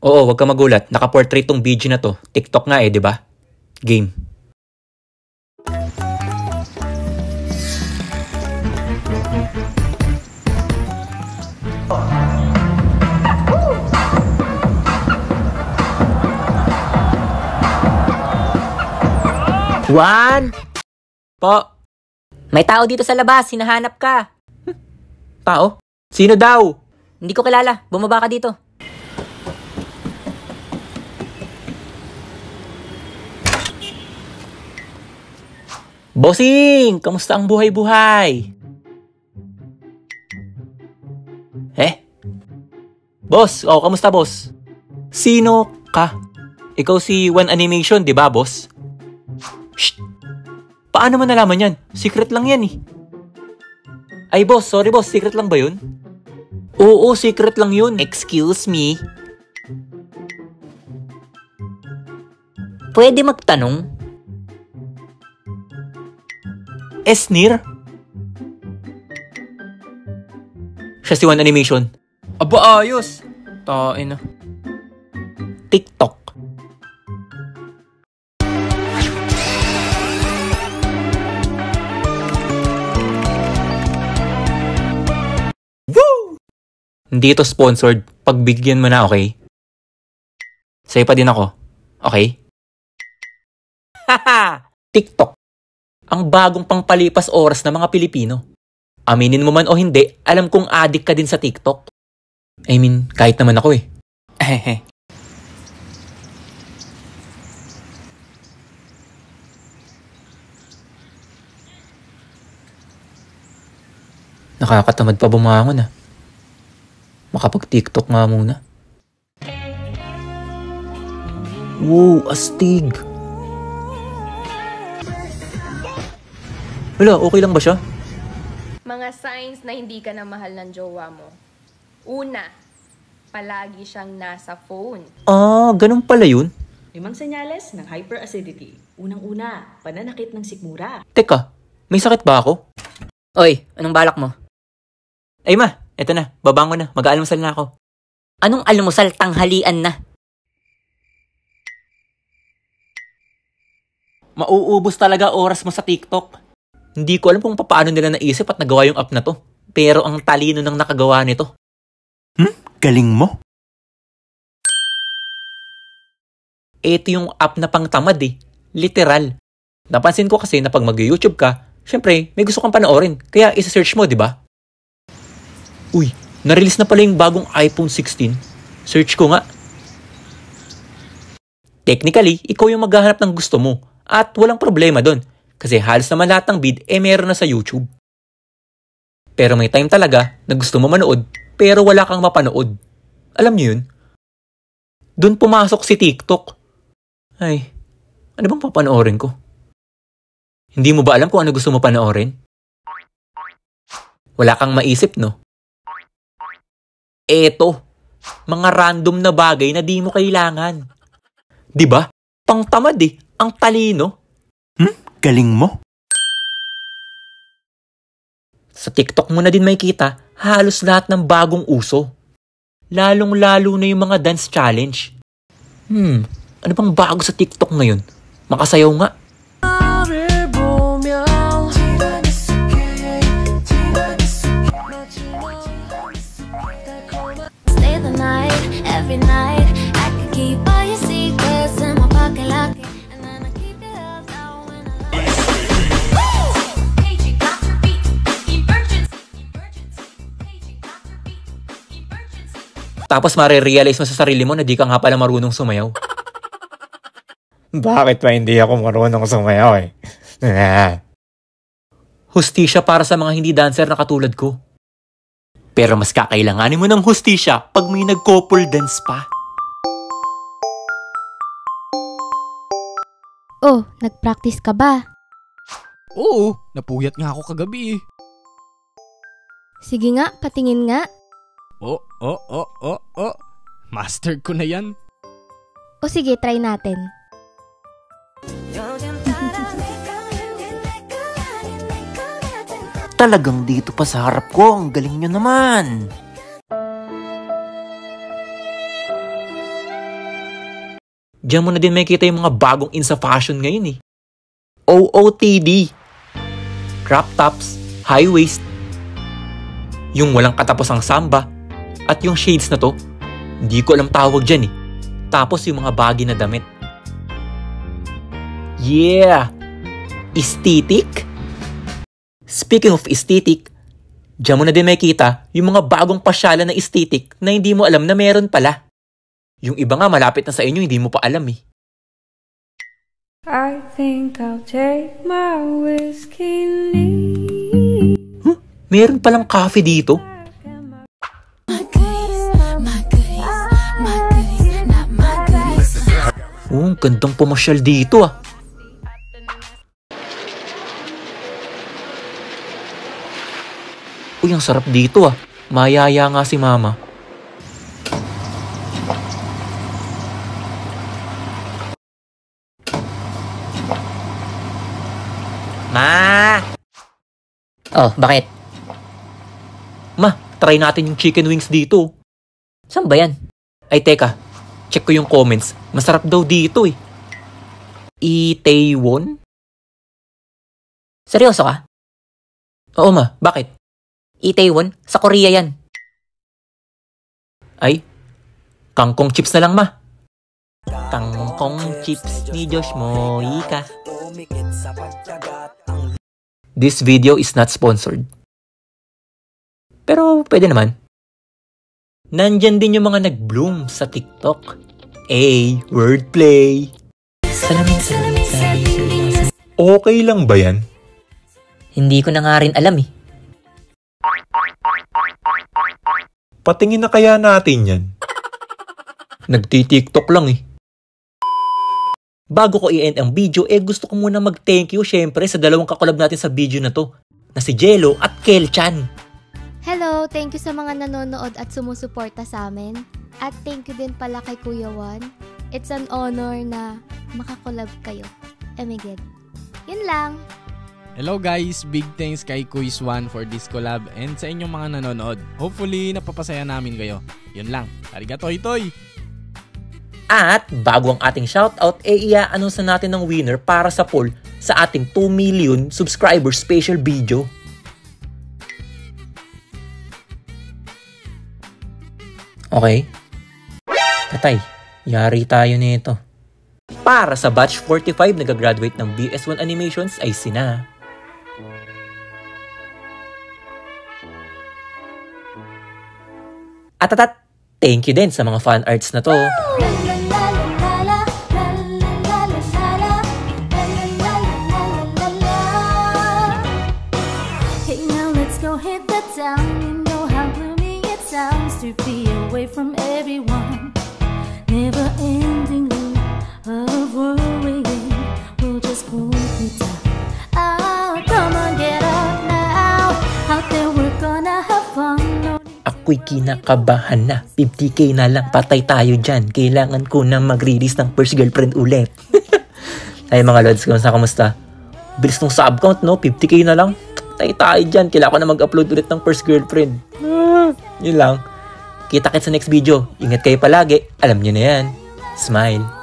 Oo, wag ka magulat. Naka-portrait tong video na to. TikTok nga di ba? Game. Juan! Po. May tao dito sa labas, hinahanap ka. Tao? Sino daw? Hindi ko kilala, bumaba ka dito. Bossing! Kamusta ang buhay-buhay? Boss, kamusta boss? Sino ka? Ikaw si One Animation, di ba boss? Shh! Paano mo nalaman yan? Secret lang yan Ay boss, sorry boss, secret lang ba yun? Oo, secret lang yun. Excuse me? Pwede magtanong? Esnir? Siya si One Animation. Aba, ayos. Tain na. TikTok. Woo! Hindi ito sponsored. Pagbigyan mo na, okay? Sa'yo pa din ako. Okay? Haha! TikTok. Ang bagong pangpalipas oras ng mga Pilipino. Aminin mo man o hindi, alam kong addict ka din sa TikTok. I mean, kahit naman ako Nakakatamad pa bumangon Makapag-TikTok nga muna. Wow, astig. Wala, okay lang ba siya? Mga signs na hindi ka na mahal ng jowa mo. Una, palagi siyang nasa phone. Ganun pala yun? 5 senyales ng hyperacidity. Unang-una, pananakit ng sikmura. Teka, may sakit ba ako? Oy, anong balak mo? Ay ma, eto na, babango na, mag-aalmusal na ako. Anong almusal, tanghalian na? Mauubos talaga oras mo sa TikTok. Hindi ko alam kung paano nila naisip at nagawa yung app na to. Pero ang talino ng nakagawa nito. Galing mo? Ito yung app na pangtamad Literal. Napansin ko kasi na pag mag-YouTube ka, syempre, may gusto kang panoorin. Kaya isa-search mo, di ba? Uy, na-release na pala yung bagong iPhone 16. Search ko nga. Technically, ikaw yung maghahanap ng gusto mo. At walang problema doon. Kasi halos naman lahat ng bid meron na sa YouTube. Pero may time talaga na gusto mo manood pero wala kang mapanood. Alam niyo yun? Doon pumasok si TikTok. Ay, ano bang papanoorin ko? Hindi mo ba alam kung ano gusto mo panoorin? Wala kang maisip, no? Eto, mga random na bagay na di mo kailangan. Diba? Pangtamad ang talino. Galing mo? Sa TikTok mo na din makikita halos lahat ng bagong uso. Lalong-lalo na yung mga dance challenge. Ano bang bago sa TikTok ngayon? Makasayaw nga. Stay the night, every night. I could keep all your secrets in my pocket locket. Tapos marirealize mo sa sarili mo na di ka nga pala marunong sumayaw. Bakit pa hindi ako marunong sumayaw Hustisya para sa mga hindi dancer na katulad ko. Pero mas kakailanganin mo ng hustisya pag may nag-couple dance pa. Oh, nag-practice ka ba? Oo, napuyat nga ako kagabi Sige nga, patingin nga. Oh. Master ko na yan. O sige, try natin. Talagang dito pa sa harap ko, ang galing nyo naman. Diyan mo na din makikita yung mga bagong in sa fashion ngayon eh. OOTD. Crop tops, high waist, yung walang katapusang samba, at yung shades na to, hindi ko alam tawag dyan eh. Tapos yung mga baggy na damit. Yeah! Aesthetic? Speaking of aesthetic, diyan mo na din makikita yung mga bagong pasyalan na aesthetic na hindi mo alam na meron pala. Yung iba nga malapit na sa inyo, hindi mo pa alam eh. I think I'll take my whiskey Meron palang cafe dito. Ang gandang pumasyal dito ah. Uy, ang sarap dito ah. Mayaya nga si mama. Ma! Oh, bakit? Ma, try natin yung chicken wings dito. Saan ba yan? Ay teka, check ko yung comments. Masarap daw dito eh. Itaewon? Seryoso ka? Oo ma, bakit? Itaewon? Sa Korea yan. Ay, kangkong chips na lang ma. Kangkong chips ni Josh Moika. This video is not sponsored. Pero pwede naman. Nandyan din yung mga nag-bloom sa TikTok. Wordplay. Okay lang ba yan? Hindi ko na nga rin alam eh. Patingin na kaya natin yan. Nagti-TikTok lang eh. Bago ko i-end ang video, gusto ko muna mag-thank you syempre sa dalawang kakolab natin sa video na to, na si Jello at Kel-chan. Hello, thank you sa mga nanonood at sumusuporta sa amin. At thank you din pala kay Kuya Juan. It's an honor na makakolab kayo. Oh my God. Yun lang. Hello guys, big thanks kay Quiz One for this collab and sa inyong mga nanonood. Hopefully, napapasaya namin kayo. Yun lang. Arigato, itoy! At bago ang ating shoutout, i-announce na natin ng winner para sa poll sa ating 2 million subscribers special video. Okay? Patay, yari tayo nito. Para sa batch 45 na gagraduate ng BS1 Animations ay sina At thank you din sa mga fan arts na to. Hey now let's go hit the town. You know how gloomy it sounds to be away from everyone. Never ending loop of worrying will just pull me down. Oh, come on, get up now. Out there we're gonna have fun. Ako'y kinakabahan na. 50k na lang. Patay tayo dyan. Kailangan ko na mag-release ng first girlfriend ulit. Ay mga lods, kamusta? Bilis ng sub count, no? 50k na lang. Patay tayo dyan. Kailangan ko na mag-upload ulit ng first girlfriend. Yun lang. Kita-kits sa next video. Ingat kayo palagi. Alam nyo na yan. Smile.